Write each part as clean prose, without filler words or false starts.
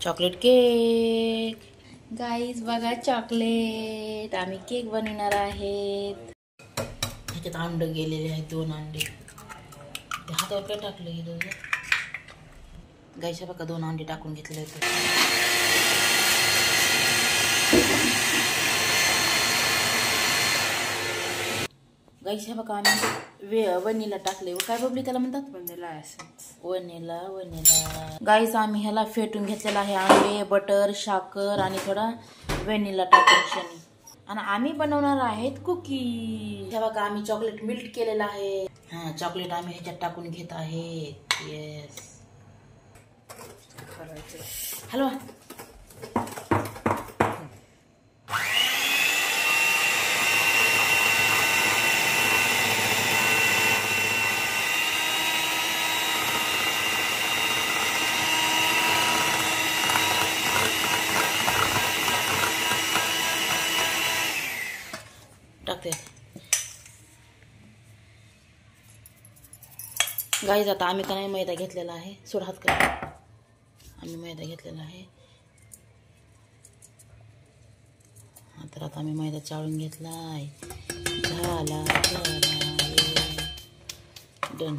Chocolate cake guys बघा chocolate आम्ही cake बनवणार आहेत। ह्याच्यात अंड गेलेले आहेत 2 अंडे ते हातावर काय टाकलं गेलं गाईच्या बघा 2 अंडे टाकून घेतले होते। गाईच्या बघा आम्ही वनीला टाकले काय बबली त्याला म्हणतात वनीला गाईस आम्ही ह्याला फेटून घेतलेला आहे अंडे बटर साखर आणि थोडा वनीला टाकून शनी आणि आम्ही बनवणार आहेत कुकी। हे बघा आम्ही चॉकलेट मिल्ट केलेला आहे। हा चॉकलेट आम्ही ह्याच्यात टाकून घेत आहे। येस हॅलो टाकते गाईज आता आम्ही का नाही मैदा घेतलेला आहे सोड हात कर आम्ही मैदा घेतलेला आहे। तर आता आम्ही मैदा चाळून घेतलाय झाला डन।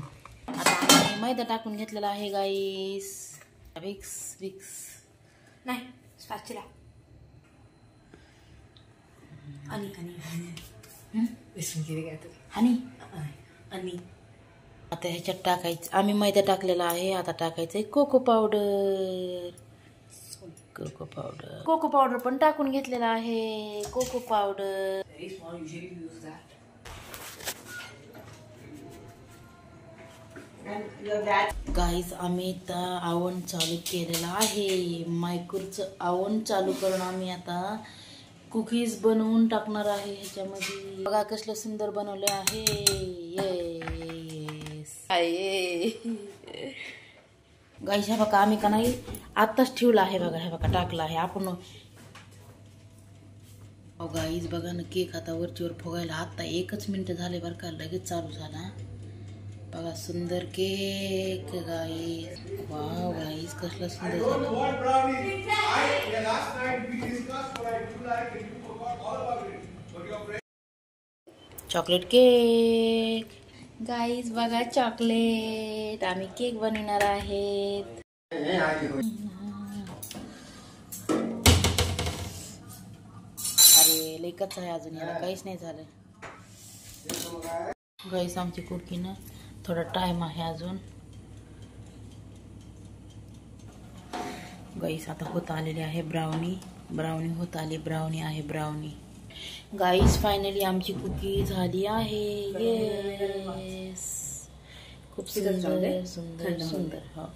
आता आम्ही मैदा टाकून घेतलेला आहे गाईस विक्स विक्स नाही स्पॅचुला आणि आता ह्याच्यात टाकायचं आम्ही मैदा टाकलेला आहे। आता टाकायचंय कोको पावडर कोको पावडर पण टाकून घेतलेला आहे। कोको पावडर गाईस आम्ही आता आवण चालू केलेलं आहे। मायक्रोचं आवण चालू करून आम्ही आता कुकीज बनवून टाकणार आहे ह्याच्यामध्ये। बघा कसलं सुंदर बनवले आहे। गाईस हे बघा आम्ही का नाही आत्ताच ठेवला आहे बघा हे बघा टाकला आहे आपण। गाईस बघा ना केक आता वरचीवर फुगायला आता 1च मिनिट झाले बरं का लगेच चालू झाला। बघा सुंदर केक गाईस वाव गाईस कसला सुंदर चॉकलेट केक गाईस बघा चॉकलेट आम्ही केक बनवणार आहेत। अरे लेकच आहे अजून याला काहीच नाही झालं गाईस आमची कुकी ना थोडा टाइम आहे अजून। गाईस आता होत आलेली आहे ब्राउनी होत आली ब्राउनी आहे ब्राउनी। गाईस फायनली आमची कुकी झाली आहे। येस खूप सुंदर सुंदर सुंदर हो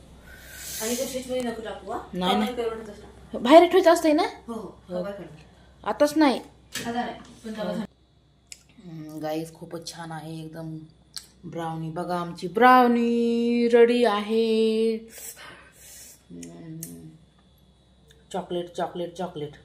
नाही बाहेर ठेवायचं असतंय ना आताच नाही। गाईस खूपच छान आहे एकदम ब्राउनी बघा आमची ब्राउनी रेडी आहे। Chocolate chocolate chocolate